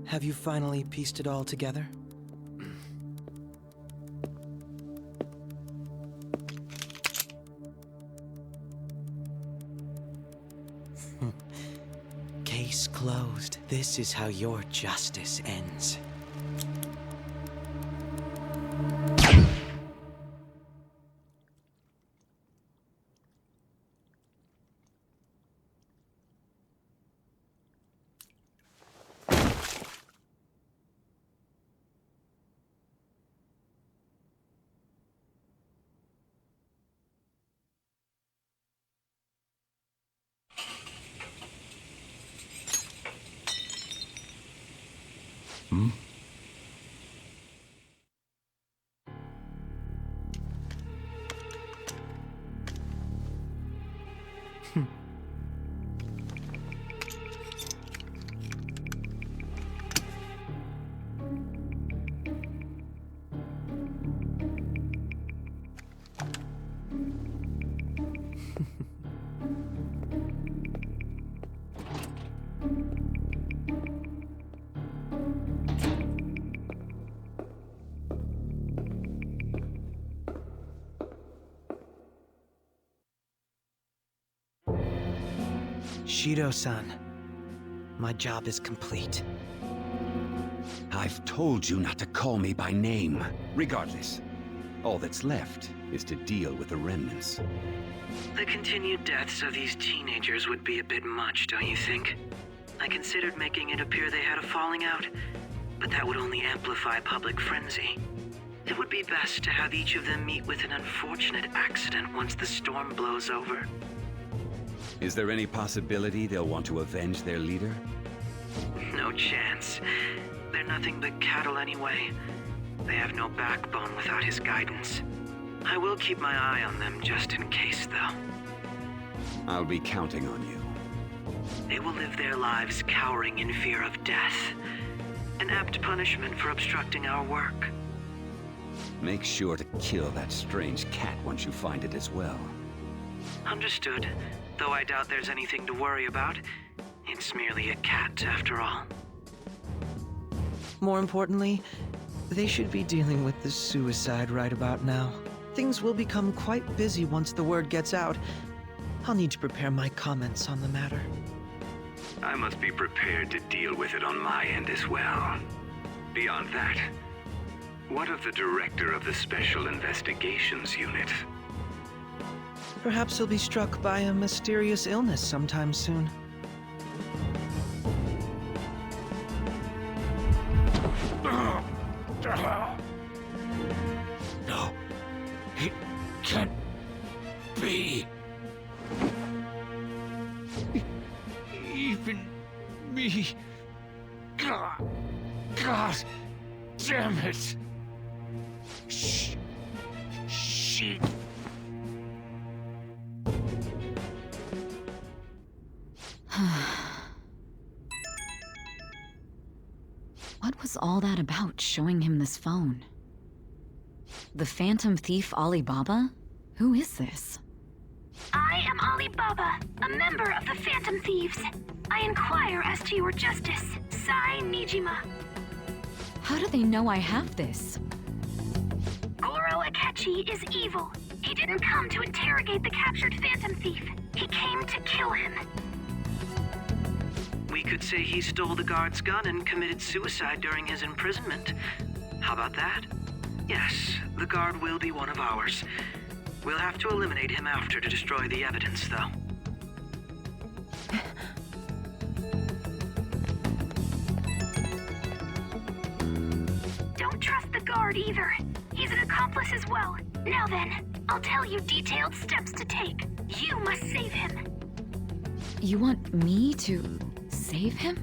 Have you finally pieced it all together? Case closed. This is how your justice ends. Shido-san, my job is complete. I've told you not to call me by name. Regardless, all that's left is to deal with the remnants. The continued deaths of these teenagers would be a bit much, don't you think? I considered making it appear they had a falling out, but that would only amplify public frenzy. It would be best to have each of them meet with an unfortunate accident once the storm blows over. Is there any possibility they'll want to avenge their leader? No chance. They're nothing but cattle anyway. They have no backbone without his guidance. I will keep my eye on them just in case, though. I'll be counting on you. They will live their lives cowering in fear of death. An apt punishment for obstructing our work. Make sure to kill that strange cat once you find it as well. Understood. Though I doubt there's anything to worry about. It's merely a cat, after all. More importantly, they should be dealing with the suicide right about now. Things will become quite busy once the word gets out. I'll need to prepare my comments on the matter. I must be prepared to deal with it on my end as well. Beyond that, what of the director of the Special Investigations Unit? Perhaps he'll be struck by a mysterious illness sometime soon. No, it can't be. Even me. God damn it. She. What was all that about, showing him this phone? The Phantom Thief Alibaba? Who is this? I am Alibaba, a member of the Phantom Thieves. I inquire as to your justice, Sai Nijima. How do they know I have this? Goro Akechi is evil. He didn't come to interrogate the captured Phantom Thief. He came to kill him. We could say he stole the guard's gun and committed suicide during his imprisonment. How about that? Yes, the guard will be one of ours. We'll have to eliminate him after to destroy the evidence, though. Don't trust the guard either. He's an accomplice as well. Now then, I'll tell you detailed steps to take. You must save him. You want me to save him?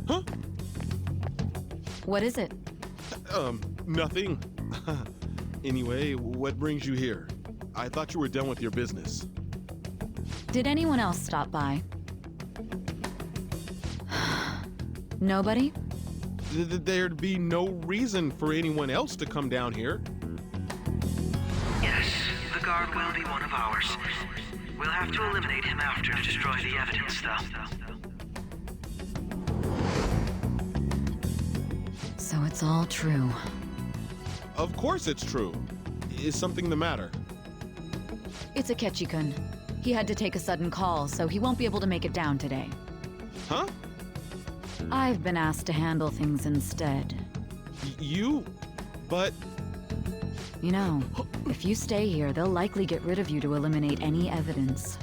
Huh? What is it? Nothing. Anyway, what brings you here? I thought you were done with your business. Did anyone else stop by? Nobody? There'd be no reason for anyone else to come down here. Yes, the guard will be one of ours. We'll have to eliminate him after to destroy the evidence, though. So it's all true. Of course it's true. Is something the matter? It's Akechi-kun. He had to take a sudden call, so he won't be able to make it down today. Huh? I've been asked to handle things instead. You? But... You know, if you stay here, they'll likely get rid of you to eliminate any evidence.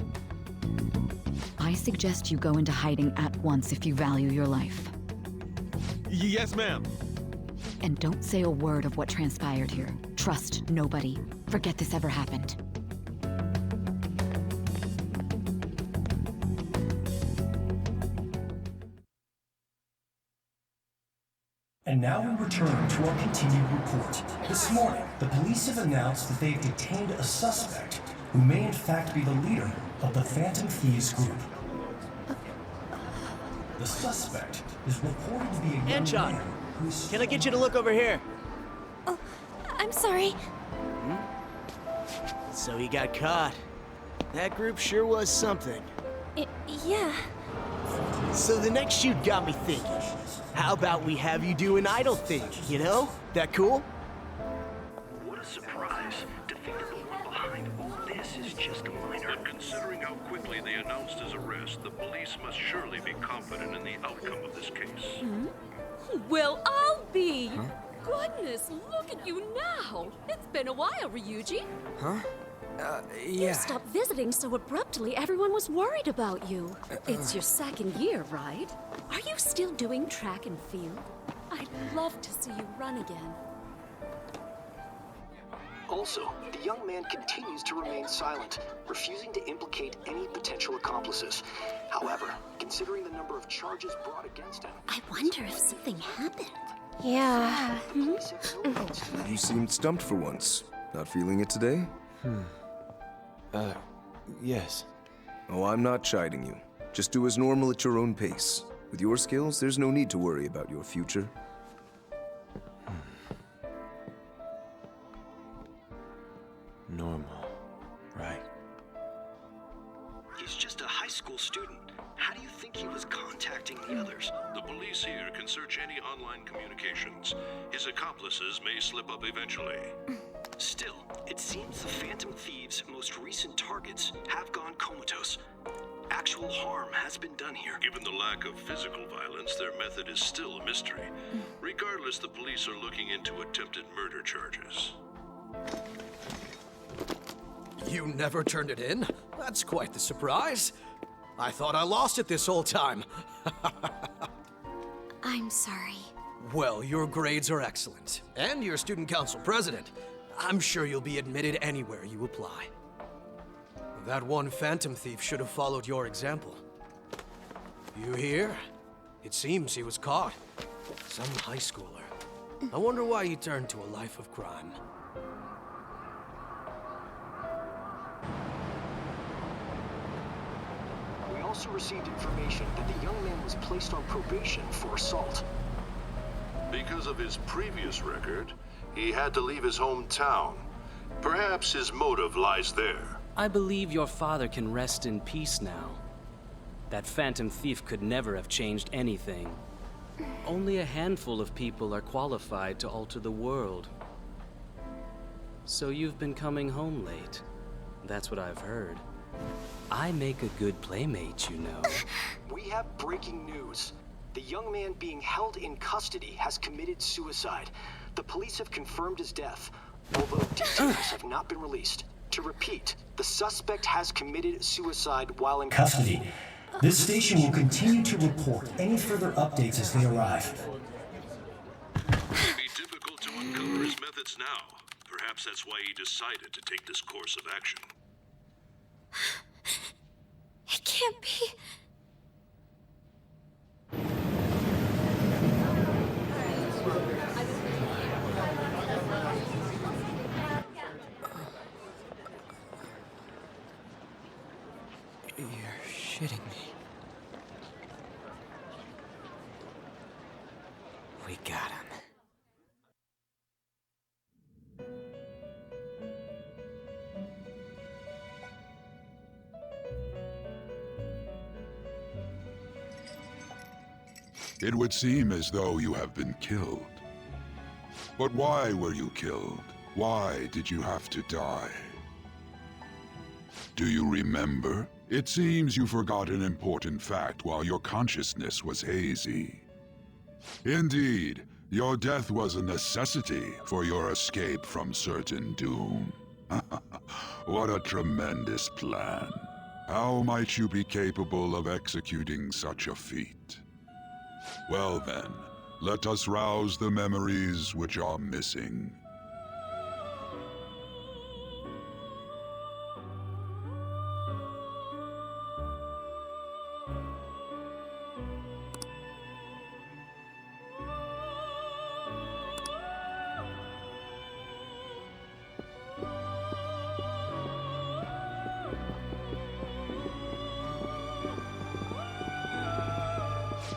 I suggest you go into hiding at once if you value your life. Yes, ma'am. And don't say a word of what transpired here. Trust nobody. Forget this ever happened. And now we return to our continued report. This morning, the police have announced that they have detained a suspect who may in fact be the leader of the Phantom Thieves group. The suspect is reported to be a young Anchon, man who is... can I get you to look over here? Oh, I'm sorry. So he got caught. That group sure was something. Yeah. So the next shoot got me thinking. How about we have you do an idol thing, you know? That cool? What a surprise. To figure the one behind all this is just a minor. But considering how quickly they announced his arrest, the police must surely be confident in the outcome of this case. Well, I'll be! Goodness, look at you now! It's been a while, Ryuji. You stopped visiting so abruptly, everyone was worried about you. It's your second year, right? Are you still doing track and field? I'd love to see you run again. Also, the young man continues to remain silent, refusing to implicate any potential accomplices. However, considering the number of charges brought against him... I wonder if something happened. Yeah. You seemed stumped for once. Not feeling it today? Yes. Oh, I'm not chiding you. Just do as normal at your own pace. With your skills, there's no need to worry about your future. Normal, right? He's just a high school student. How do you think he was contacting the others? The police here can search any online communications. His accomplices may slip up eventually. Still, it seems the Phantom Thieves' most recent targets have gone comatose. Actual harm has been done here. Given the lack of physical violence, their method is still a mystery. Regardless, the police are looking into attempted murder charges. You never turned it in? That's quite the surprise. I thought I lost it this whole time. I'm sorry. Well, your grades are excellent. And you're student council president. I'm sure you'll be admitted anywhere you apply. That one Phantom Thief should have followed your example. You hear? It seems he was caught. Some high schooler. I wonder why he turned to a life of crime. We also received information that the young man was placed on probation for assault. Because of his previous record, he had to leave his hometown. Perhaps his motive lies there. I believe your father can rest in peace now. That Phantom Thief could never have changed anything. Only a handful of people are qualified to alter the world. So you've been coming home late. That's what I've heard. I make a good playmate, you know. We have breaking news. The young man being held in custody has committed suicide. The police have confirmed his death, although details have not been released. To repeat, the suspect has committed suicide while in custody. This station will continue to report any further updates as they arrive. It would be difficult to uncover his methods now. Perhaps that's why he decided to take this course of action. It can't be. You're shitting me. We got him. It would seem as though you have been killed. But why were you killed? Why did you have to die? Do you remember? It seems you forgot an important fact while your consciousness was hazy. Indeed, your death was a necessity for your escape from certain doom. What a tremendous plan. How might you be capable of executing such a feat? Well then, let us rouse the memories which are missing.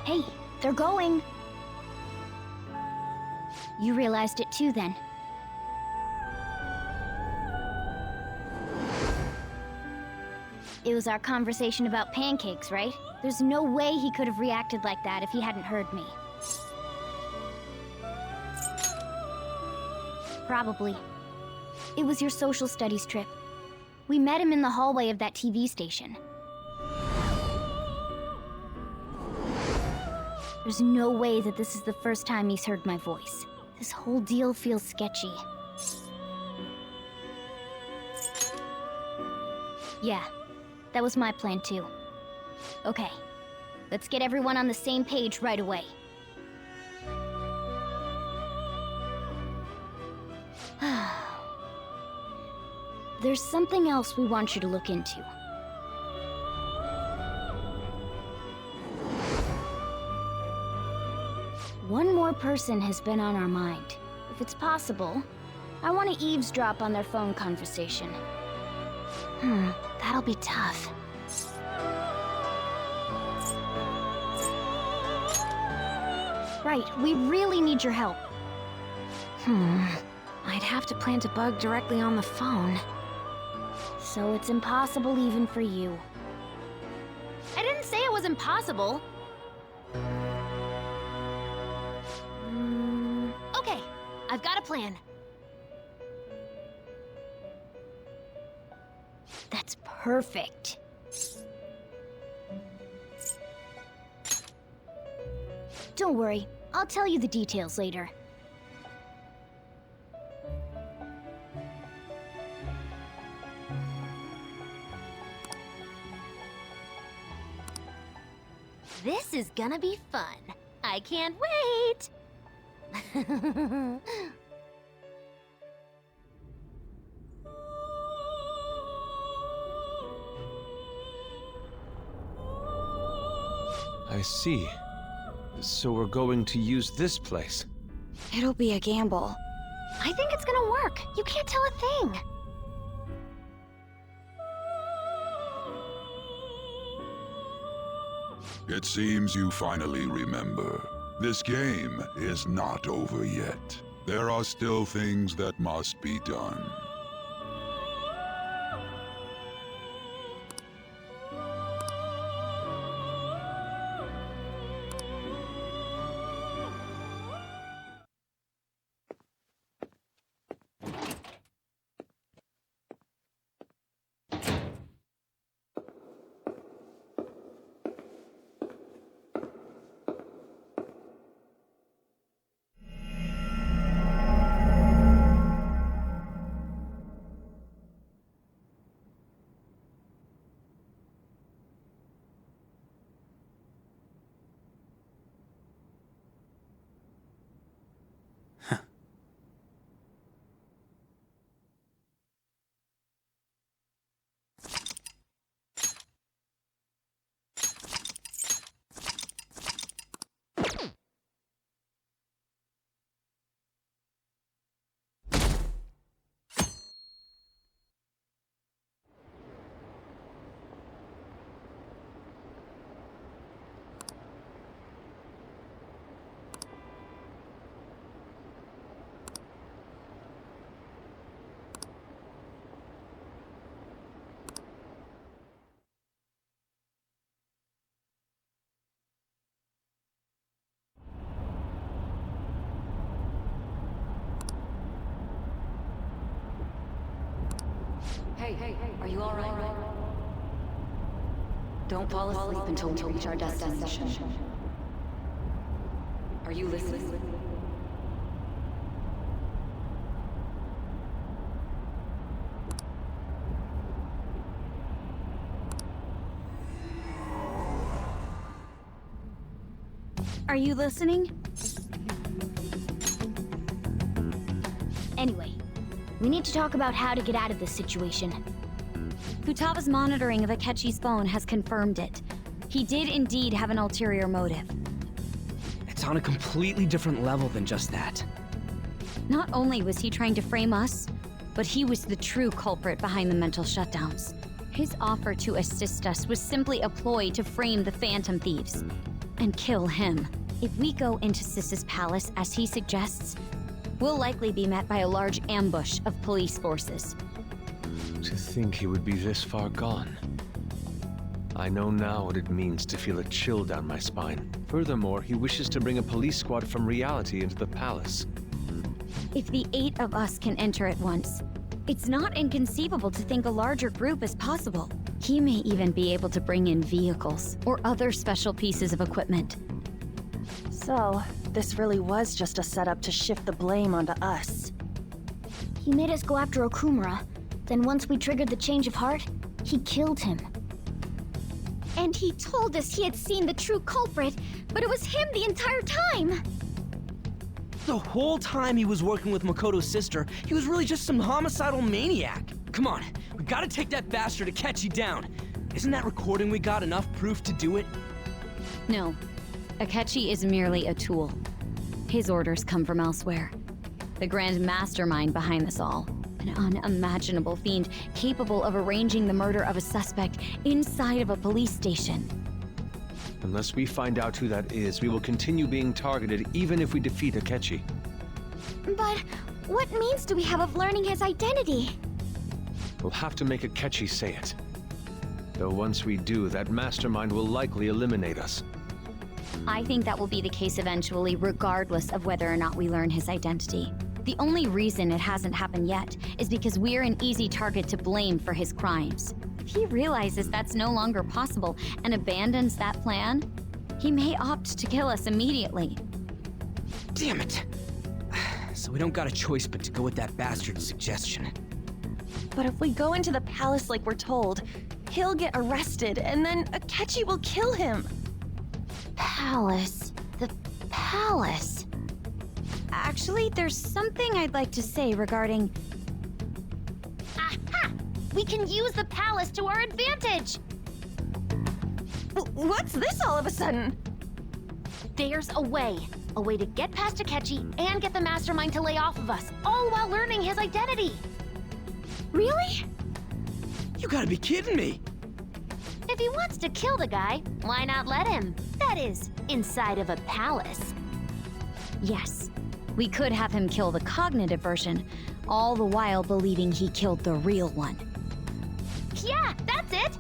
Hey, they're going. You realized it too, then. It was our conversation about pancakes, right? There's no way he could have reacted like that if he hadn't heard me. Probably. It was your social studies trip. We met him in the hallway of that TV station. There's no way that this is the first time he's heard my voice. This whole deal feels sketchy. Yeah, that was my plan too. Okay, let's get everyone on the same page right away. There's something else we want you to look into. One more person has been on our mind. If it's possible, I want to eavesdrop on their phone conversation. That'll be tough. Right, we really need your help. I'd have to plant a bug directly on the phone. So it's impossible even for you. I didn't say it was impossible. Okay, I've got a plan. That's perfect. Don't worry, I'll tell you the details later. This is gonna be fun. I can't wait! I see. So we're going to use this place. It'll be a gamble. I think it's gonna work. You can't tell a thing. It seems you finally remember. This game is not over yet. There are still things that must be done. Hey, are you alright? Don't fall asleep until we reach our destination. Are you listening? Are you listening? Anyway, we need to talk about how to get out of this situation. Futaba's monitoring of Akechi's phone has confirmed it. He did indeed have an ulterior motive. It's on a completely different level than just that. Not only was he trying to frame us, but he was the true culprit behind the mental shutdowns. His offer to assist us was simply a ploy to frame the Phantom Thieves and kill him. If we go into Sis's palace as he suggests, we'll likely be met by a large ambush of police forces. To think he would be this far gone. I know now what it means to feel a chill down my spine. Furthermore, he wishes to bring a police squad from reality into the palace. If the 8 of us can enter at once, it's not inconceivable to think a larger group is possible. He may even be able to bring in vehicles or other special pieces of equipment. So, this really was just a setup to shift the blame onto us. He made us go after Okumura. Then once we triggered the change of heart, he killed him. And he told us he had seen the true culprit, but it was him the entire time! The whole time he was working with Makoto's sister, he was really just some homicidal maniac. Come on, we gotta take that bastard Akechi down. Isn't that recording we got enough proof to do it? No. Akechi is merely a tool. His orders come from elsewhere. The grand mastermind behind this all. An unimaginable fiend capable of arranging the murder of a suspect inside of a police station. Unless we find out who that is, we will continue being targeted even if we defeat Akechi. But what means do we have of learning his identity? We'll have to make Akechi say it. Though once we do, that mastermind will likely eliminate us. I think that will be the case eventually, regardless of whether or not we learn his identity. The only reason it hasn't happened yet is because we're an easy target to blame for his crimes. If he realizes that's no longer possible and abandons that plan, he may opt to kill us immediately. Damn it! So we don't got a choice but to go with that bastard's suggestion. But if we go into the palace like we're told, he'll get arrested and then Akechi will kill him. Palace. The palace. Actually, there's something I'd like to say regarding... Aha! We can use the palace to our advantage! What's this all of a sudden? There's a way. A way to get past Akechi and get the mastermind to lay off of us, all while learning his identity. Really? You gotta be kidding me! If he wants to kill the guy, why not let him? That is, inside of a palace. Yes, we could have him kill the cognitive version, all the while believing he killed the real one. Yeah, that's it!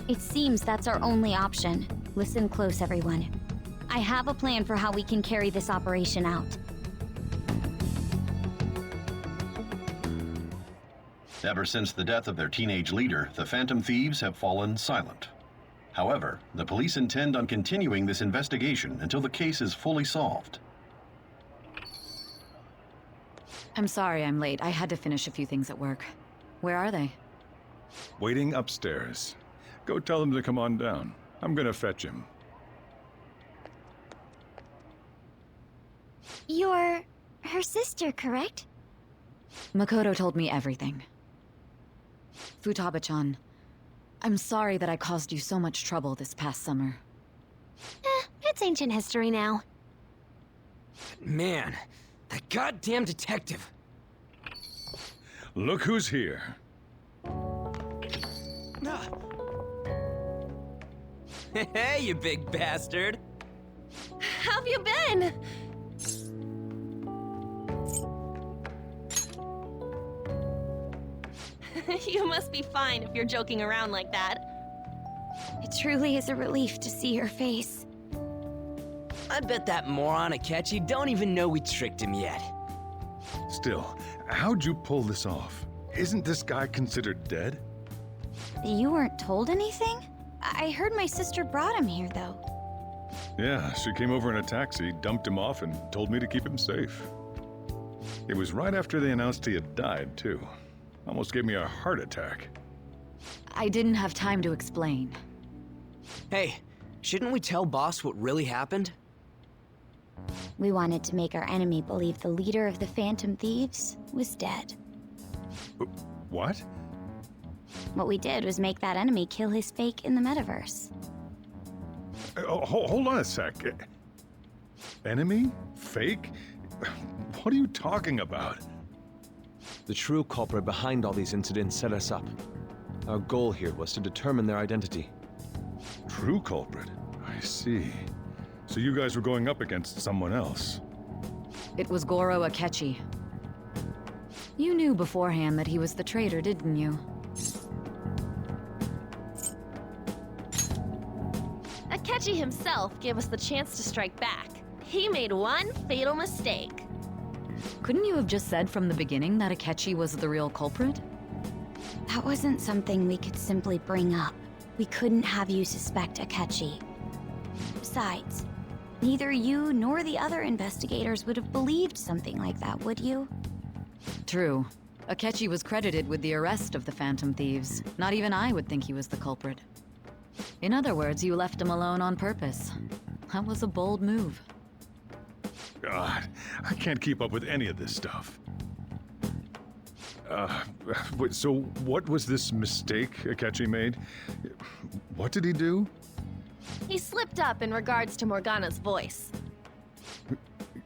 It seems that's our only option. Listen close, everyone. I have a plan for how we can carry this operation out. Ever since the death of their teenage leader, the Phantom Thieves have fallen silent. However, the police intend on continuing this investigation until the case is fully solved. I'm sorry I'm late. I had to finish a few things at work. Where are they? Waiting upstairs. Go tell them to come on down. I'm gonna fetch him. You're her sister, correct? Makoto told me everything. Futaba-chan, I'm sorry that I caused you so much trouble this past summer. It's ancient history now. Man, that goddamn detective. Look who's here. Hey, you big bastard. How have you been? You must be fine if you're joking around like that. It truly is a relief to see your face. I bet that moron Akechi don't even know we tricked him yet. Still, how'd you pull this off? Isn't this guy considered dead? You weren't told anything? I heard my sister brought him here, though. Yeah, she came over in a taxi, dumped him off, and told me to keep him safe. It was right after they announced he had died, too. Almost gave me a heart attack. I didn't have time to explain. Hey, shouldn't we tell Boss what really happened? We wanted to make our enemy believe the leader of the Phantom Thieves was dead. What? What we did was make that enemy kill his fake in the metaverse. Hold on a sec. Enemy? Fake? What are you talking about? The true culprit behind all these incidents set us up. Our goal here was to determine their identity. True culprit? I see. So you guys were going up against someone else? It was Goro Akechi. You knew beforehand that he was the traitor, didn't you? Akechi himself gave us the chance to strike back. He made one fatal mistake. Couldn't you have just said from the beginning that Akechi was the real culprit? That wasn't something we could simply bring up. We couldn't have you suspect Akechi. Besides, neither you nor the other investigators would have believed something like that, would you? True. Akechi was credited with the arrest of the Phantom Thieves. Not even I would think he was the culprit. In other words, you left him alone on purpose. That was a bold move. God, I can't keep up with any of this stuff. So what was this mistake Akechi made? What did he do? He slipped up in regards to Morgana's voice.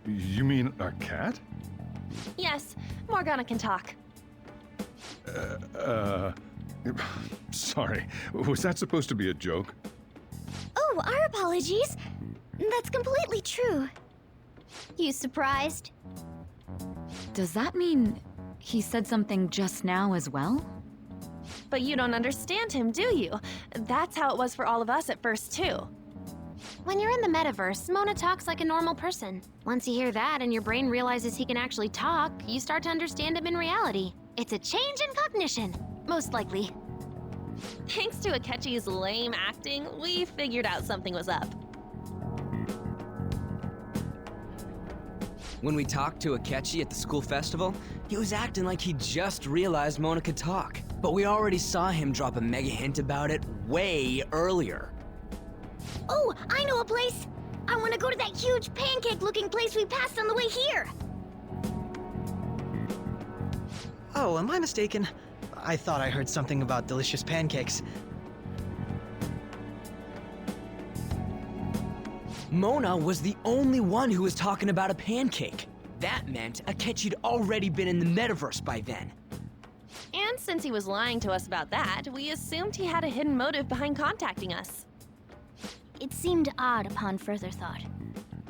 You mean a cat? Yes, Morgana can talk. Sorry, was that supposed to be a joke? Oh, our apologies. That's completely true. You surprised? Does that mean he said something just now as well? But you don't understand him, do you? That's how it was for all of us at first, too. When you're in the metaverse, Mona talks like a normal person. Once you hear that and your brain realizes he can actually talk, you start to understand him in reality. It's a change in cognition, most likely. Thanks to Akechi's lame acting, we figured out something was up. When we talked to Akechi at the school festival, he was acting like he just realized Mona could talk. But we already saw him drop a mega hint about it way earlier. Oh, I know a place! I want to go to that huge pancake-looking place we passed on the way here! Oh, am I mistaken? I thought I heard something about delicious pancakes. Mona was the only one who was talking about a pancake. That meant Akechi'd already been in the metaverse by then. And since he was lying to us about that, we assumed he had a hidden motive behind contacting us. It seemed odd upon further thought.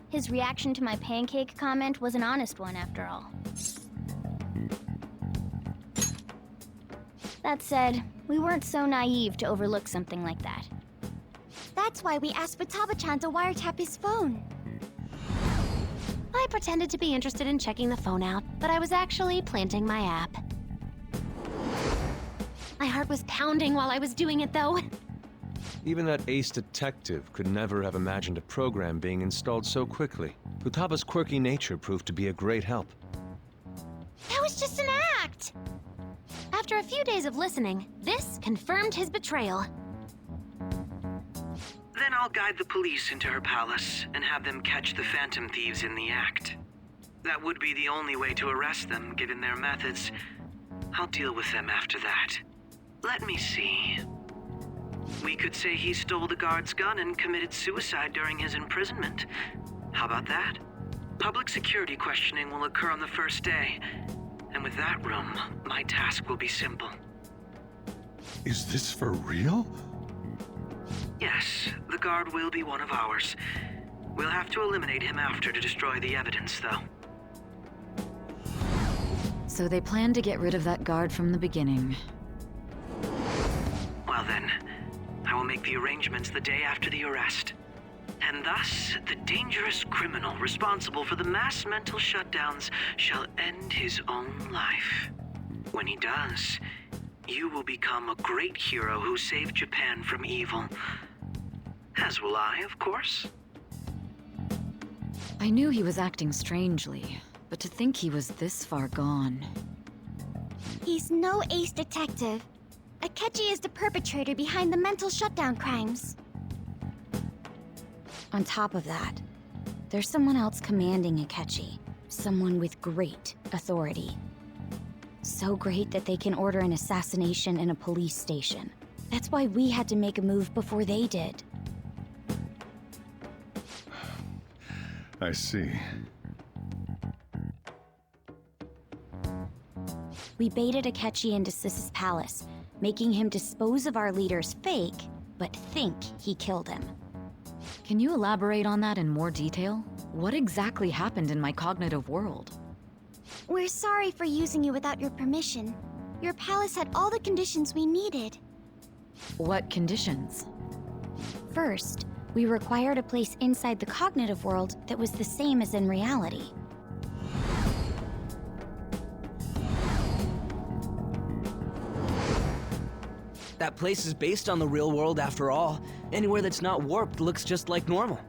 His reaction to my pancake comment was an honest one, after all. That said, we weren't so naive to overlook something like that. That's why we asked Futaba-chan to wiretap his phone. I pretended to be interested in checking the phone out, but I was actually planting my app. My heart was pounding while I was doing it, though. Even that ace detective could never have imagined a program being installed so quickly. Futaba's quirky nature proved to be a great help. That was just an act! After a few days of listening, this confirmed his betrayal. Then I'll guide the police into her palace and have them catch the Phantom Thieves in the act. That would be the only way to arrest them, given their methods. I'll deal with them after that. Let me see. We could say he stole the guard's gun and committed suicide during his imprisonment. How about that? Public security questioning will occur on the first day. And with that room, my task will be simple. Is this for real? Yes, the guard will be one of ours. We'll have to eliminate him after to destroy the evidence, though. So they planned to get rid of that guard from the beginning. Well then, I will make the arrangements the day after the arrest. And thus, the dangerous criminal responsible for the mass mental shutdowns shall end his own life. When he does, you will become a great hero who saved Japan from evil. As will I, of course. I knew he was acting strangely, but to think he was this far gone. He's no ace detective. Akechi is the perpetrator behind the mental shutdown crimes. On top of that, there's someone else commanding Akechi. Someone with great authority. So great that they can order an assassination in a police station. That's why we had to make a move before they did. I see. We baited Akechi into Sis's palace, making him dispose of our leader's fake, but think he killed him. Can you elaborate on that in more detail? What exactly happened in my cognitive world? We're sorry for using you without your permission. Your palace had all the conditions we needed. What conditions? First, we required a place inside the cognitive world that was the same as in reality. That place is based on the real world after all. Anywhere that's not warped looks just like normal.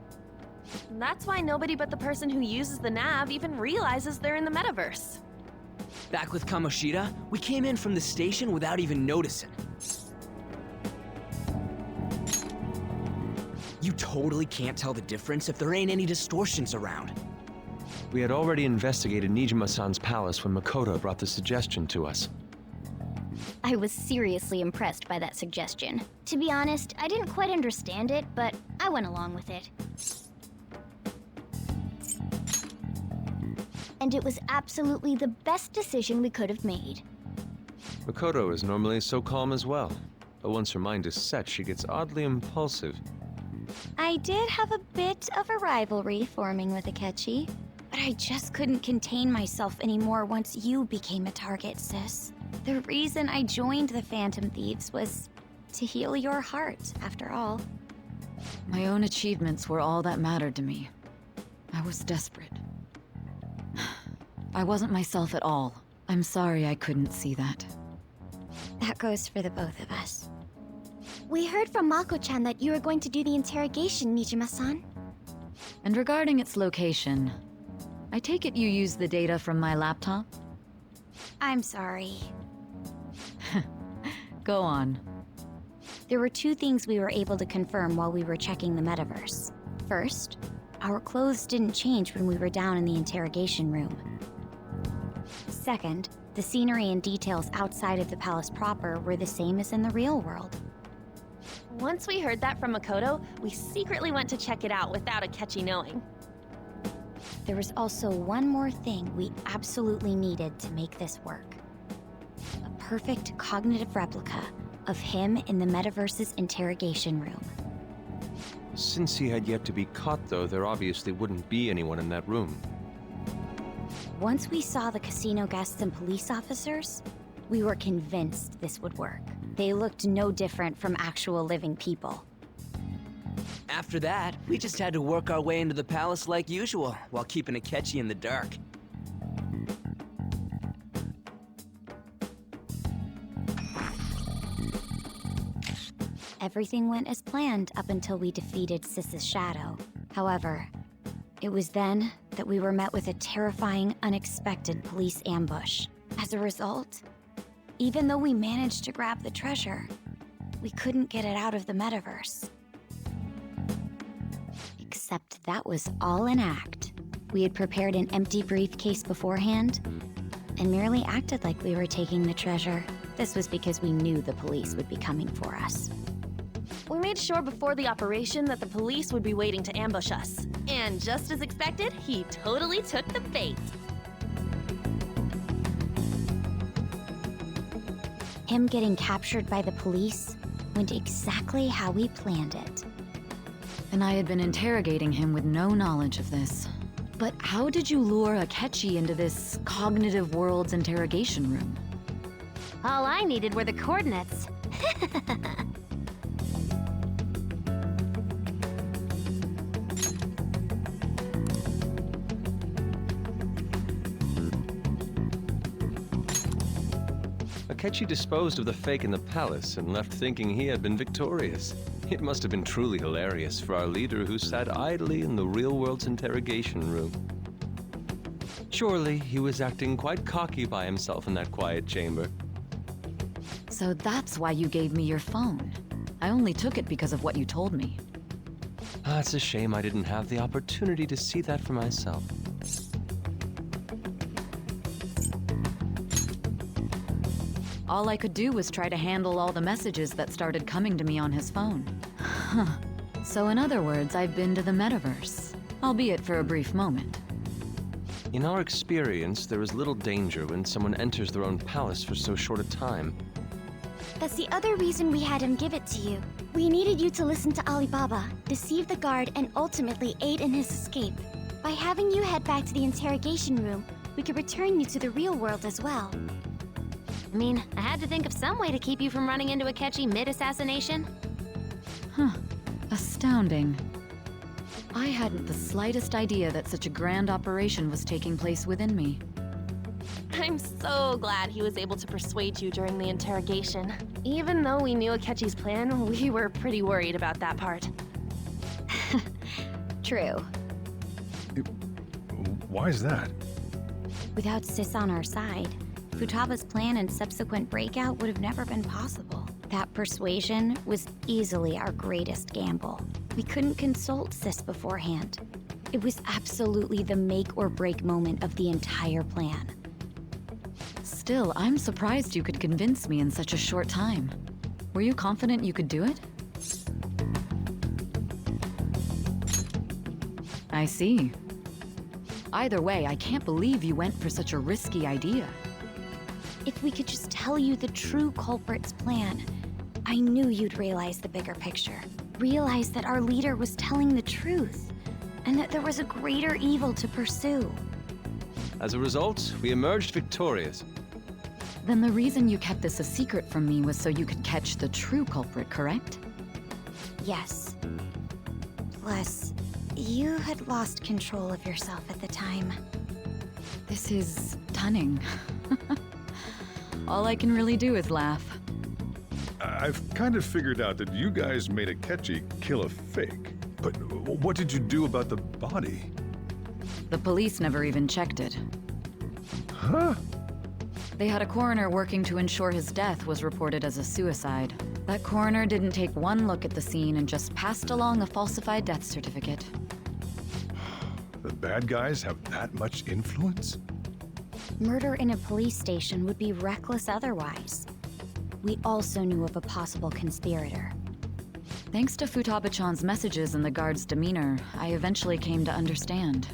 That's why nobody but the person who uses the nav even realizes they're in the metaverse. Back with Kamoshida, we came in from the station without even noticing. You totally can't tell the difference if there ain't any distortions around. We had already investigated Nijima-san's palace when Makoto brought the suggestion to us. I was seriously impressed by that suggestion. To be honest, I didn't quite understand it, but I went along with it. And it was absolutely the best decision we could have made. Makoto is normally so calm as well, but once her mind is set, she gets oddly impulsive. I did have a bit of a rivalry forming with Akechi, but I just couldn't contain myself anymore once you became a target, Sis. The reason I joined the Phantom Thieves was to heal your heart, after all. My own achievements were all that mattered to me. I was desperate. I wasn't myself at all. I'm sorry I couldn't see that. That goes for the both of us. We heard from Mako-chan that you were going to do the interrogation, Nijima-san. And regarding its location, I take it you used the data from my laptop? I'm sorry. Go on. There were two things we were able to confirm while we were checking the metaverse. First, our clothes didn't change when we were down in the interrogation room. Second, the scenery and details outside of the palace proper were the same as in the real world. Once we heard that from Makoto, we secretly went to check it out without Akechi knowing. There was also one more thing we absolutely needed to make this work. A perfect cognitive replica of him in the metaverse's interrogation room. Since he had yet to be caught, though, there obviously wouldn't be anyone in that room. Once we saw the casino guests and police officers, we were convinced this would work. They looked no different from actual living people. After that, we just had to work our way into the palace like usual, while keeping Akechi in the dark. Everything went as planned up until we defeated Sis's shadow. However, it was then that we were met with a terrifying, unexpected police ambush. As a result, even though we managed to grab the treasure, we couldn't get it out of the metaverse. Except that was all an act. We had prepared an empty briefcase beforehand and merely acted like we were taking the treasure. This was because we knew the police would be coming for us. We made sure before the operation that the police would be waiting to ambush us. And just as expected, he totally took the bait. Him getting captured by the police went exactly how we planned it. And I had been interrogating him with no knowledge of this. But how did you lure Akechi into this cognitive world's interrogation room? All I needed were the coordinates. Akechi disposed of the fake in the palace and left thinking he had been victorious. It must have been truly hilarious for our leader who sat idly in the real world's interrogation room. Surely he was acting quite cocky by himself in that quiet chamber. So that's why you gave me your phone. I only took it because of what you told me. It's a shame I didn't have the opportunity to see that for myself. All I could do was try to handle all the messages that started coming to me on his phone. Huh. So in other words, I've been to the metaverse, albeit for a brief moment. In our experience, there is little danger when someone enters their own palace for so short a time. That's the other reason we had him give it to you. We needed you to listen to Alibaba, deceive the guard, and ultimately aid in his escape. By having you head back to the interrogation room, we could return you to the real world as well. I mean, I had to think of some way to keep you from running into Akechi mid-assassination. Huh. Astounding. I hadn't the slightest idea that such a grand operation was taking place within me. I'm so glad he was able to persuade you during the interrogation. Even though we knew Akechi's plan, we were pretty worried about that part. True. Why is that? Without Sis on our side, Futaba's plan and subsequent breakout would have never been possible. That persuasion was easily our greatest gamble. We couldn't consult Sis beforehand. It was absolutely the make or break moment of the entire plan. Still, I'm surprised you could convince me in such a short time. Were you confident you could do it? I see. Either way, I can't believe you went for such a risky idea. If we could just tell you the true culprit's plan, I knew you'd realize the bigger picture. Realize that our leader was telling the truth, and that there was a greater evil to pursue. As a result, we emerged victorious. Then the reason you kept this a secret from me was so you could catch the true culprit, correct? Yes. Plus, you had lost control of yourself at the time. This is stunning. All I can really do is laugh. I've kind of figured out that you guys made Akechi kill a fake. But what did you do about the body? The police never even checked it. Huh? They had a coroner working to ensure his death was reported as a suicide. That coroner didn't take one look at the scene and just passed along a falsified death certificate. The bad guys have that much influence? Murder in a police station would be reckless otherwise. We also knew of a possible conspirator. Thanks to Futaba-chan's messages and the guard's demeanor, I eventually came to understand.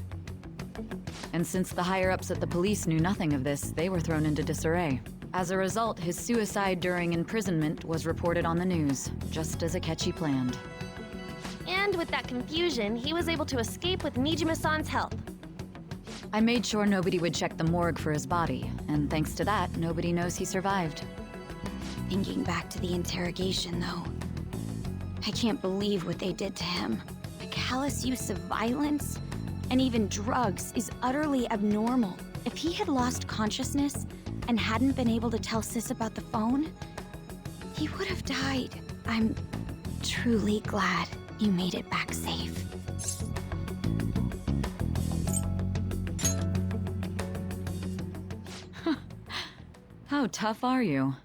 And since the higher-ups at the police knew nothing of this, they were thrown into disarray. As a result, his suicide during imprisonment was reported on the news, just as Akechi planned. And with that confusion, he was able to escape with Nijima-san's help. I made sure nobody would check the morgue for his body, and thanks to that, nobody knows he survived. Thinking back to the interrogation, though, I can't believe what they did to him. The callous use of violence and even drugs is utterly abnormal. If he had lost consciousness and hadn't been able to tell Sis about the phone, he would have died. I'm truly glad you made it back safe. How tough are you?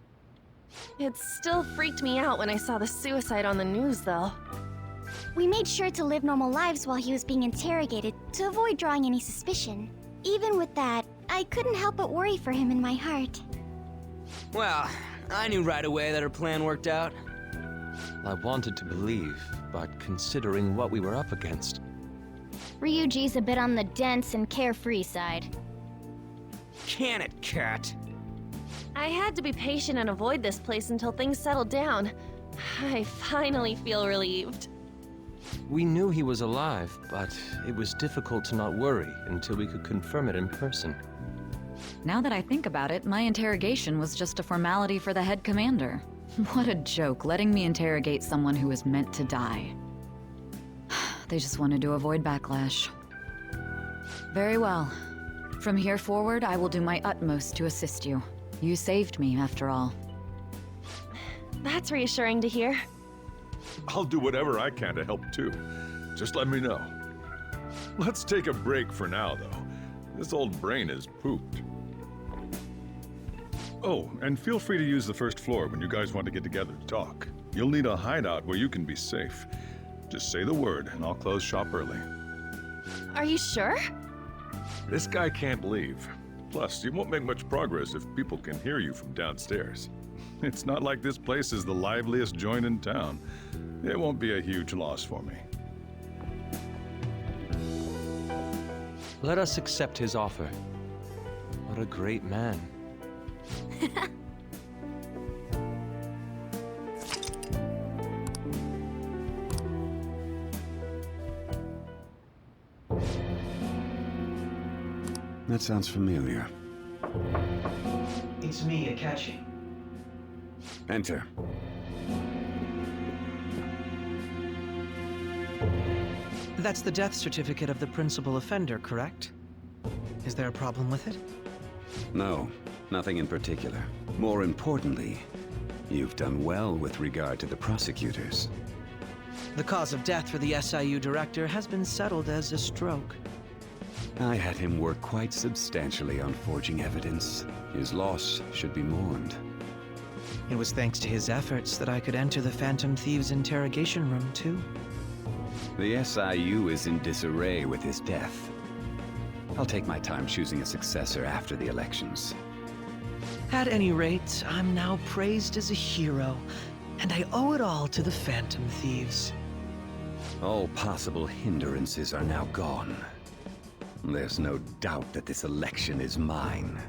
It still freaked me out when I saw the suicide on the news, though. We made sure to live normal lives while he was being interrogated to avoid drawing any suspicion. Even with that, I couldn't help but worry for him in my heart. Well, I knew right away that her plan worked out. I wanted to believe, but considering what we were up against... Ryuji's a bit on the dense and carefree side. Can it, Cat? I had to be patient and avoid this place until things settled down. I finally feel relieved. We knew he was alive, but it was difficult to not worry until we could confirm it in person. Now that I think about it, my interrogation was just a formality for the head commander. What a joke, letting me interrogate someone who was meant to die. They just wanted to avoid backlash. Very well. From here forward, I will do my utmost to assist you. You saved me, after all. That's reassuring to hear. I'll do whatever I can to help too. Just let me know. Let's take a break for now, though. This old brain is pooped. Oh, and feel free to use the first floor when you guys want to get together to talk. You'll need a hideout where you can be safe. Just say the word, and I'll close shop early. Are you sure? This guy can't leave. Plus, you won't make much progress if people can hear you from downstairs. It's not like this place is the liveliest joint in town. It won't be a huge loss for me. Let us accept his offer. What a great man. That sounds familiar. It's me, Akechi. Enter. That's the death certificate of the principal offender, correct? Is there a problem with it? No, nothing in particular. More importantly, you've done well with regard to the prosecutors. The cause of death for the SIU director has been settled as a stroke. I had him work quite substantially on forging evidence. His loss should be mourned. It was thanks to his efforts that I could enter the Phantom Thieves' interrogation room, too. The SIU is in disarray with his death. I'll take my time choosing a successor after the elections. At any rate, I'm now praised as a hero, and I owe it all to the Phantom Thieves. All possible hindrances are now gone. There's no doubt that this election is mine.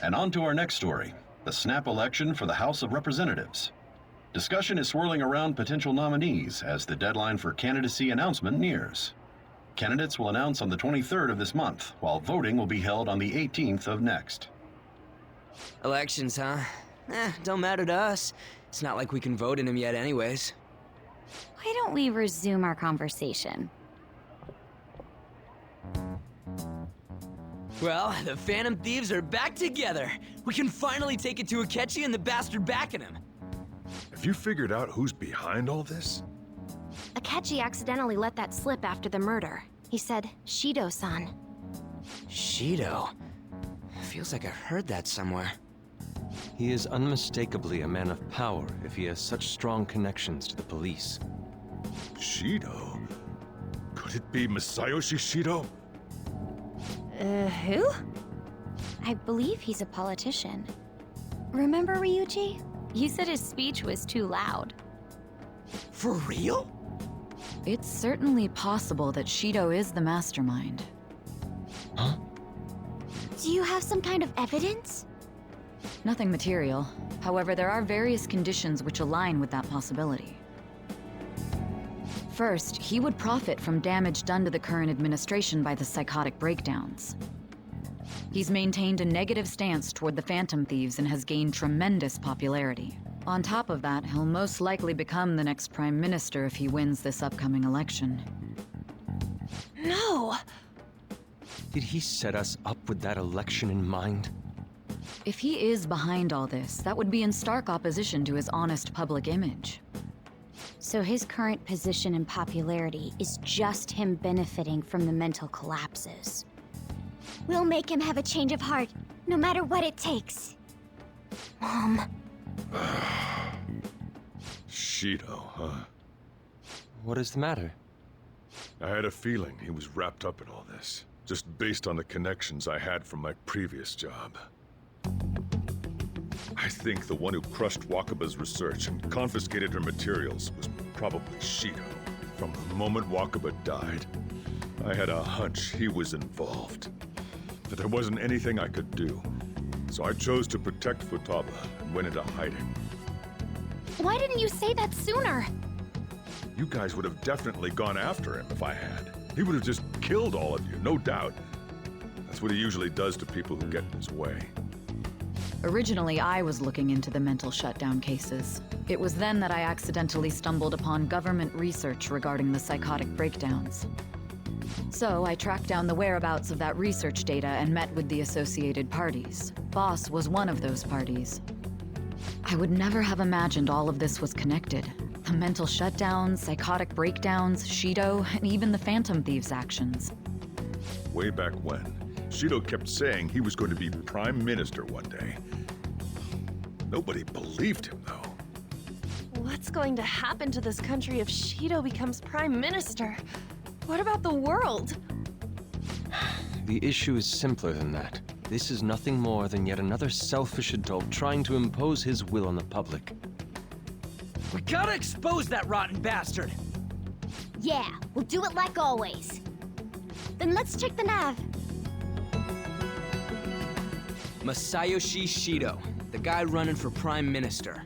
And on to our next story, the snap election for the House of Representatives. Discussion is swirling around potential nominees as the deadline for candidacy announcement nears. Candidates will announce on the 23rd of this month, while voting will be held on the 18th of next. Elections, huh? Don't matter to us. It's not like we can vote in them yet anyways. Why don't we resume our conversation? Well, the Phantom Thieves are back together. We can finally take it to Akechi and the bastard backing him. Have you figured out who's behind all this? Akechi accidentally let that slip after the murder. He said, Shido-san. Shido? Feels like I've heard that somewhere. He is unmistakably a man of power if he has such strong connections to the police. Shido? Could it be Masayoshi Shido? Who? I believe he's a politician. Remember, Ryuji? You said his speech was too loud. For real? It's certainly possible that Shido is the mastermind. Huh? Do you have some kind of evidence? Nothing material. However, there are various conditions which align with that possibility. First, he would profit from damage done to the current administration by the psychotic breakdowns. He's maintained a negative stance toward the Phantom Thieves and has gained tremendous popularity. On top of that, he'll most likely become the next Prime Minister if he wins this upcoming election. No! Did he set us up with that election in mind? If he is behind all this, that would be in stark opposition to his honest public image. So his current position and popularity is just him benefiting from the mental collapses. We'll make him have a change of heart, no matter what it takes. Mom. Shido, huh? What is the matter? I had a feeling he was wrapped up in all this, just based on the connections I had from my previous job. I think the one who crushed Wakaba's research and confiscated her materials was probably Shido. From the moment Wakaba died, I had a hunch he was involved. But there wasn't anything I could do. So I chose to protect Futaba and went into hiding. Why didn't you say that sooner? You guys would have definitely gone after him if I had. He would have just killed all of you, no doubt. That's what he usually does to people who get in his way. Originally, I was looking into the mental shutdown cases. It was then that I accidentally stumbled upon government research regarding the psychotic breakdowns. So I tracked down the whereabouts of that research data and met with the associated parties. Boss was one of those parties. I would never have imagined all of this was connected. The mental shutdowns, psychotic breakdowns, Shido, and even the Phantom Thieves' actions. Way back when, Shido kept saying he was going to be Prime Minister one day. Nobody believed him, though. What's going to happen to this country if Shido becomes Prime Minister? What about the world? The issue is simpler than that. This is nothing more than yet another selfish adult trying to impose his will on the public. We gotta expose that rotten bastard! Yeah, we'll do it like always. Then let's check the nav. Masayoshi Shido, the guy running for Prime Minister.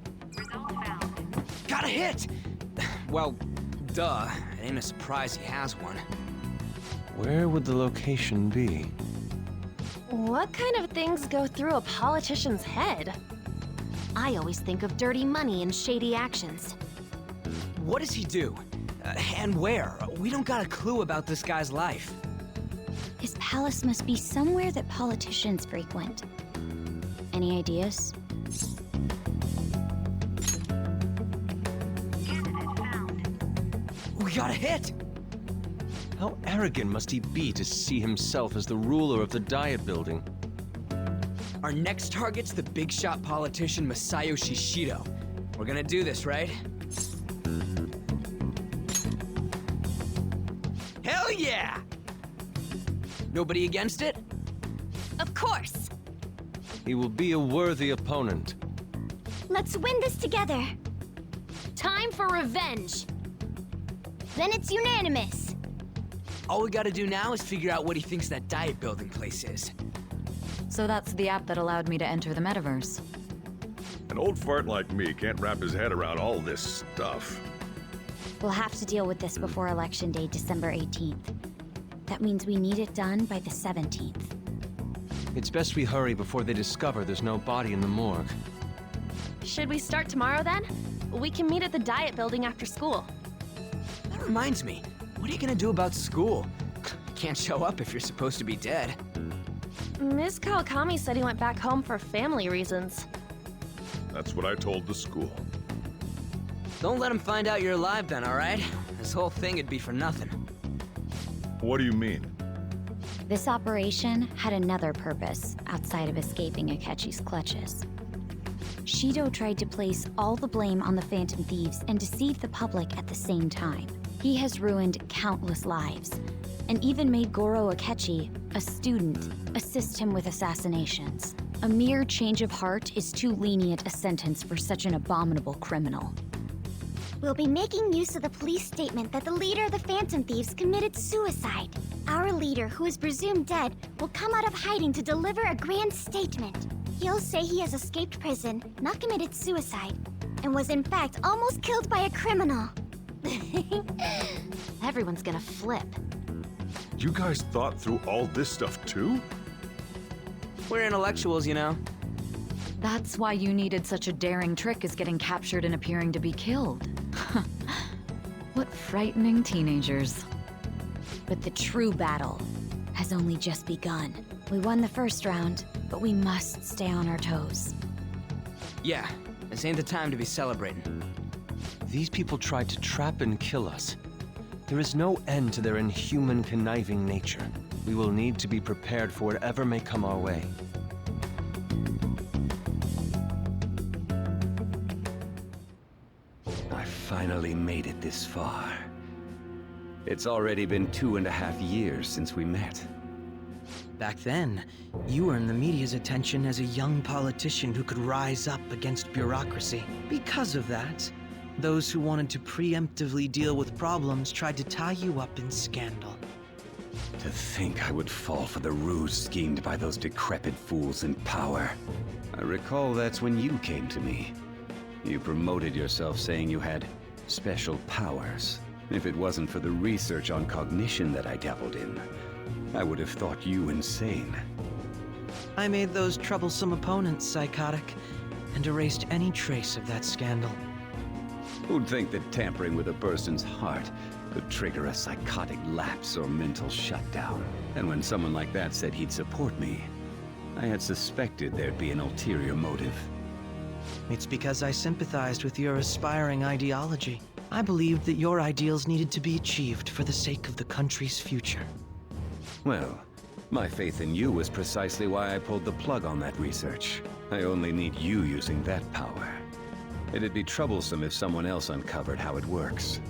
Got a hit! Well, duh. It ain't a surprise he has one. Where would the location be? What kind of things go through a politician's head? I always think of dirty money and shady actions. What does he do? And where? We don't got a clue about this guy's life. His palace must be somewhere that politicians frequent. Any ideas? We got a hit! How arrogant must he be to see himself as the ruler of the Diet Building? Our next target's the big shot politician Masayoshi Shido. We're gonna do this, right? Hell yeah! Nobody against it? Of course! He will be a worthy opponent. Let's win this together. Time for revenge. Then it's unanimous. All we gotta do now is figure out what he thinks that Diet Building place is. So that's the app that allowed me to enter the metaverse. An old fart like me can't wrap his head around all this stuff. We'll have to deal with this before Election Day, December 18th. That means we need it done by the 17th. It's best we hurry before they discover there's no body in the morgue. Should we start tomorrow then? We can meet at the Diet Building after school. That reminds me, what are you gonna do about school? You can't show up if you're supposed to be dead. Ms. Kawakami said he went back home for family reasons. That's what I told the school. Don't let him find out you're alive then, alright? This whole thing would be for nothing. What do you mean? This operation had another purpose outside of escaping Akechi's clutches. Shido tried to place all the blame on the Phantom Thieves and deceive the public at the same time. He has ruined countless lives, and even made Goro Akechi, a student, assist him with assassinations. A mere change of heart is too lenient a sentence for such an abominable criminal. We'll be making use of the police statement that the leader of the Phantom Thieves committed suicide. Our leader, who is presumed dead, will come out of hiding to deliver a grand statement. He'll say he has escaped prison, not committed suicide, and was in fact almost killed by a criminal. Everyone's gonna flip. You guys thought through all this stuff too? We're intellectuals, you know. That's why you needed such a daring trick as getting captured and appearing to be killed. What frightening teenagers. But the true battle has only just begun. We won the first round, but we must stay on our toes. Yeah, this ain't the time to be celebrating. These people tried to trap and kill us. There is no end to their inhuman, conniving nature. We will need to be prepared for whatever may come our way. I finally made it this far. It's already been 2.5 years since we met. Back then, you earned the media's attention as a young politician who could rise up against bureaucracy. Because of that, those who wanted to preemptively deal with problems tried to tie you up in scandal. To think I would fall for the ruse schemed by those decrepit fools in power. I recall that's when you came to me. You promoted yourself saying you had special powers. If it wasn't for the research on cognition that I dabbled in, I would have thought you insane. I made those troublesome opponents psychotic and erased any trace of that scandal. Who'd think that tampering with a person's heart could trigger a psychotic lapse or mental shutdown? And when someone like that said he'd support me, I had suspected there'd be an ulterior motive. It's because I sympathized with your aspiring ideology. I believed that your ideals needed to be achieved for the sake of the country's future. Well, my faith in you was precisely why I pulled the plug on that research. I only need you using that power. It'd be troublesome if someone else uncovered how it works.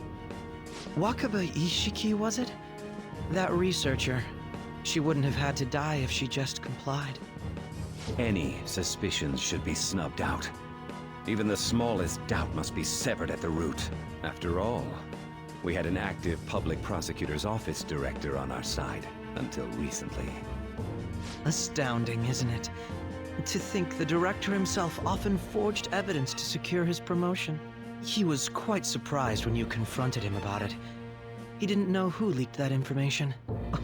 Wakaba Ishiki, was it? That researcher. She wouldn't have had to die if she just complied. Any suspicions should be snubbed out. Even the smallest doubt must be severed at the root. After all, we had an active public prosecutor's office director on our side, until recently. Astounding, isn't it? To think the director himself often forged evidence to secure his promotion. He was quite surprised when you confronted him about it. He didn't know who leaked that information.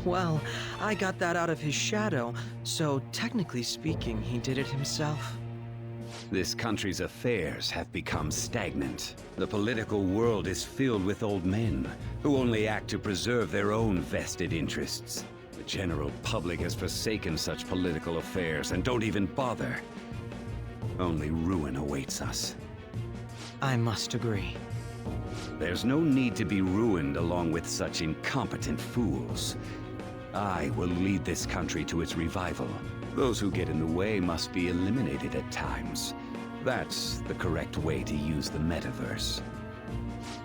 Well, I got that out of his shadow, so technically speaking, he did it himself. This country's affairs have become stagnant. The political world is filled with old men who only act to preserve their own vested interests. The general public has forsaken such political affairs and don't even bother. Only ruin awaits us. I must agree. There's no need to be ruined along with such incompetent fools. I will lead this country to its revival. Those who get in the way must be eliminated at times. That's the correct way to use the metaverse.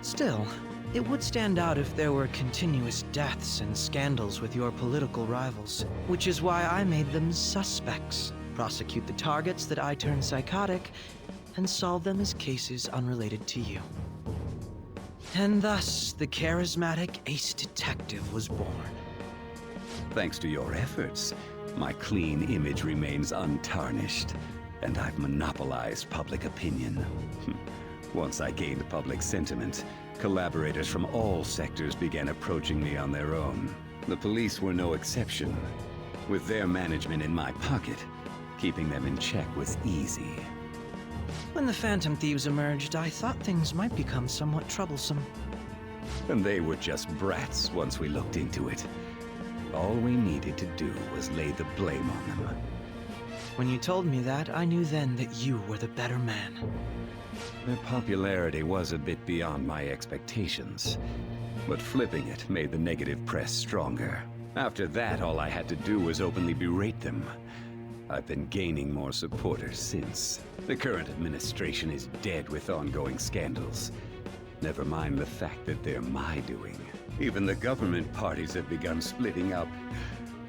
Still, it would stand out if there were continuous deaths and scandals with your political rivals, which is why I made them suspects. Prosecute the targets that I turn psychotic, and solve them as cases unrelated to you. And thus, the charismatic ace detective was born. Thanks to your efforts, my clean image remains untarnished, and I've monopolized public opinion. Once I gained public sentiment, collaborators from all sectors began approaching me on their own. The police were no exception. With their management in my pocket, keeping them in check was easy. When the Phantom Thieves emerged, I thought things might become somewhat troublesome. And they were just brats once we looked into it. All we needed to do was lay the blame on them. When you told me that, I knew then that you were the better man. Their popularity was a bit beyond my expectations, but flipping it made the negative press stronger. After that, all I had to do was openly berate them. I've been gaining more supporters since. The current administration is dead with ongoing scandals. Never mind the fact that they're my doing. Even the government parties have begun splitting up,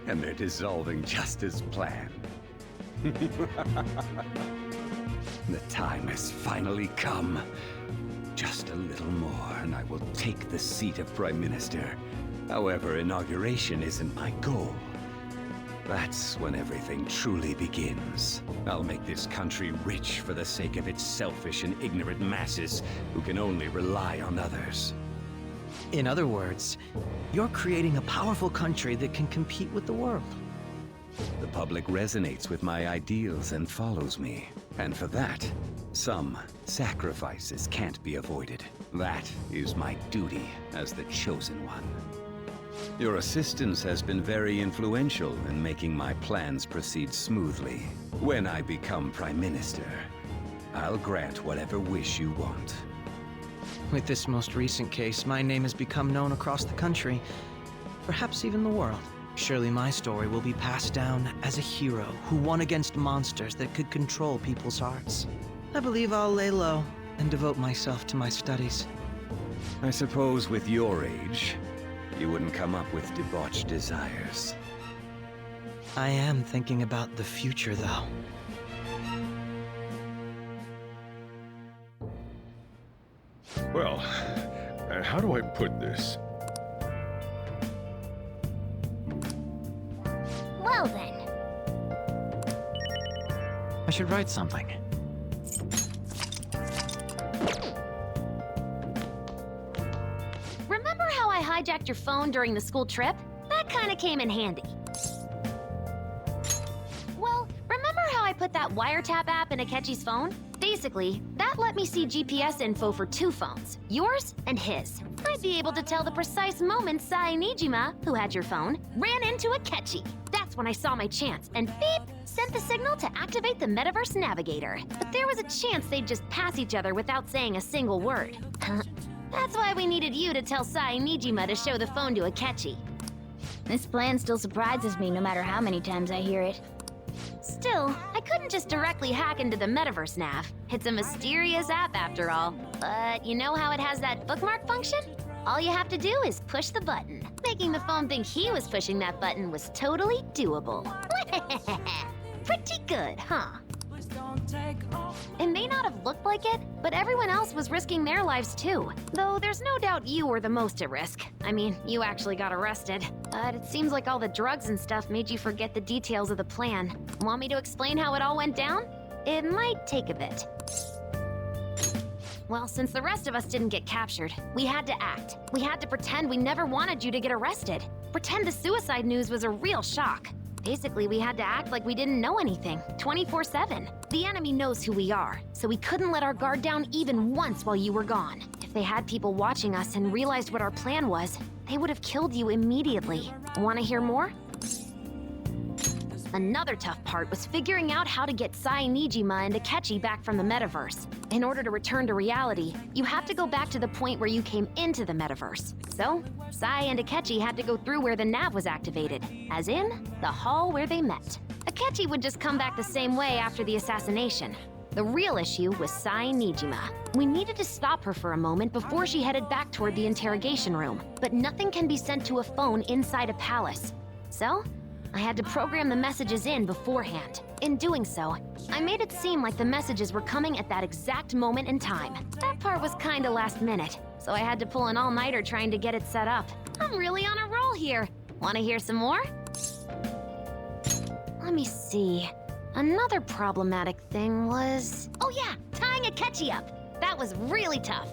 and they're dissolving just as planned. The time has finally come. Just a little more, and I will take the seat of Prime Minister. However, inauguration isn't my goal. That's when everything truly begins. I'll make this country rich for the sake of its selfish and ignorant masses who can only rely on others. In other words, you're creating a powerful country that can compete with the world. The public resonates with my ideals and follows me. And for that, some sacrifices can't be avoided. That is my duty as the Chosen One. Your assistance has been very influential in making my plans proceed smoothly. When I become Prime Minister, I'll grant whatever wish you want. With this most recent case, my name has become known across the country, perhaps even the world. Surely my story will be passed down as a hero who won against monsters that could control people's hearts. I believe I'll lay low and devote myself to my studies. I suppose with your age, you wouldn't come up with debauched desires. I am thinking about the future, though. Well, how do I put this? Well then. I should write something. Remember how I hijacked your phone during the school trip? That kinda came in handy. Well, remember how I put that wiretap app in Akechi's phone? Basically, that let me see GPS info for 2 phones, yours and his. I'd be able to tell the precise moment Sai Nijima, who had your phone, ran into Akechi. That's when I saw my chance, and beep, sent the signal to activate the Metaverse Navigator. But there was a chance they'd just pass each other without saying a single word. That's why we needed you to tell Sai Nijima to show the phone to Akechi. This plan still surprises me no matter how many times I hear it. Still, I couldn't just directly hack into the Metaverse Nav. It's a mysterious app after all. But you know how it has that bookmark function? All you have to do is push the button. Making the phone think he was pushing that button was totally doable. Pretty good, huh? It may not have looked like it, but everyone else was risking their lives too. Though there's no doubt you were the most at risk. I mean, you actually got arrested. But it seems like all the drugs and stuff made you forget the details of the plan. Want me to explain how it all went down? It might take a bit. Well, since the rest of us didn't get captured, we had to act. We had to pretend we never wanted you to get arrested. Pretend the suicide news was a real shock. Basically, we had to act like we didn't know anything, 24/7. The enemy knows who we are, so we couldn't let our guard down even once while you were gone. If they had people watching us and realized what our plan was, they would have killed you immediately. Want to hear more? Another tough part was figuring out how to get Sai Nijima and Akechi back from the metaverse. In order to return to reality, you have to go back to the point where you came into the metaverse. So, Sai and Akechi had to go through where the nav was activated, as in, the hall where they met. Akechi would just come back the same way after the assassination. The real issue was Sai Nijima. We needed to stop her for a moment before she headed back toward the interrogation room, but nothing can be sent to a phone inside a palace. So, I had to program the messages in beforehand. In doing so, I made it seem like the messages were coming at that exact moment in time. That part was kinda last minute, so I had to pull an all-nighter trying to get it set up. I'm really on a roll here. Wanna hear some more? Let me see. Another problematic thing was... Oh yeah, tying Akechi up. That was really tough.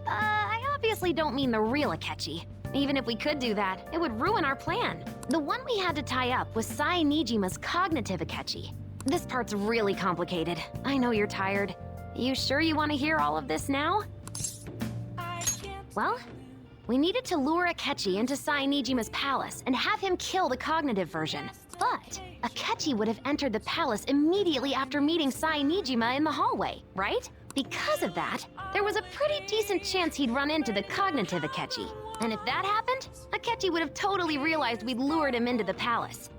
I obviously don't mean the real Akechi. Even if we could do that, it would ruin our plan. The one we had to tie up was Sai Nijima's cognitive Akechi. This part's really complicated. I know you're tired. You sure you want to hear all of this now? Well, we needed to lure Akechi into Sai Nijima's palace and have him kill the cognitive version. But Akechi would have entered the palace immediately after meeting Sai Nijima in the hallway, right? Because of that, there was a pretty decent chance he'd run into the cognitive Akechi. And if that happened, Akechi would have totally realized we'd lured him into the palace.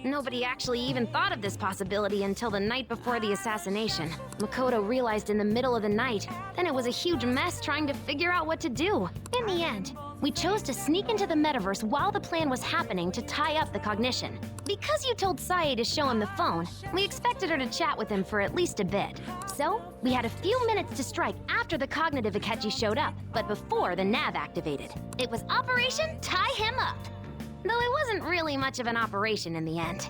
Nobody actually even thought of this possibility until the night before the assassination. Makoto realized in the middle of the night, then it was a huge mess trying to figure out what to do. In the end, we chose to sneak into the metaverse while the plan was happening to tie up the cognition. Because you told Sae to show him the phone, we expected her to chat with him for at least a bit. So, we had a few minutes to strike after the cognitive Akechi showed up, but before the nav activated. It was Operation Tie Him Up! Though it wasn't really much of an operation in the end.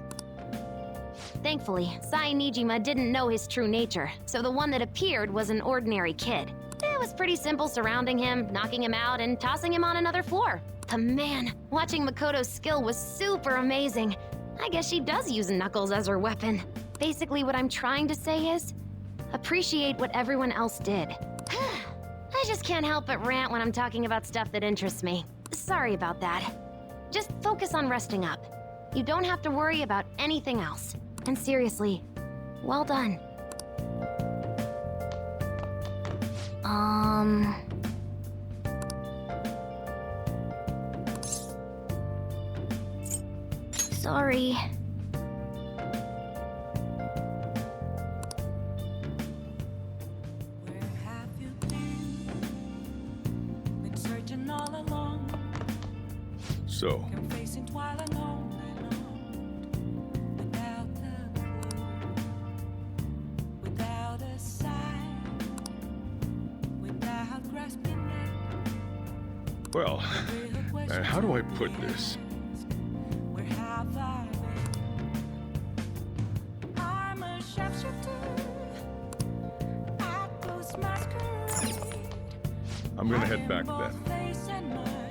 Thankfully, Sai Nijima didn't know his true nature, so the one that appeared was an ordinary kid. It was pretty simple surrounding him, knocking him out, and tossing him on another floor. But man, watching Makoto's skill was super amazing. I guess she does use Knuckles as her weapon. Basically, what I'm trying to say is, appreciate what everyone else did. I just can't help but rant when I'm talking about stuff that interests me. Sorry about that. Just focus on resting up. You don't have to worry about anything else. And seriously, well done. Sorry. So, well, how do I put this? I'm gonna head back then.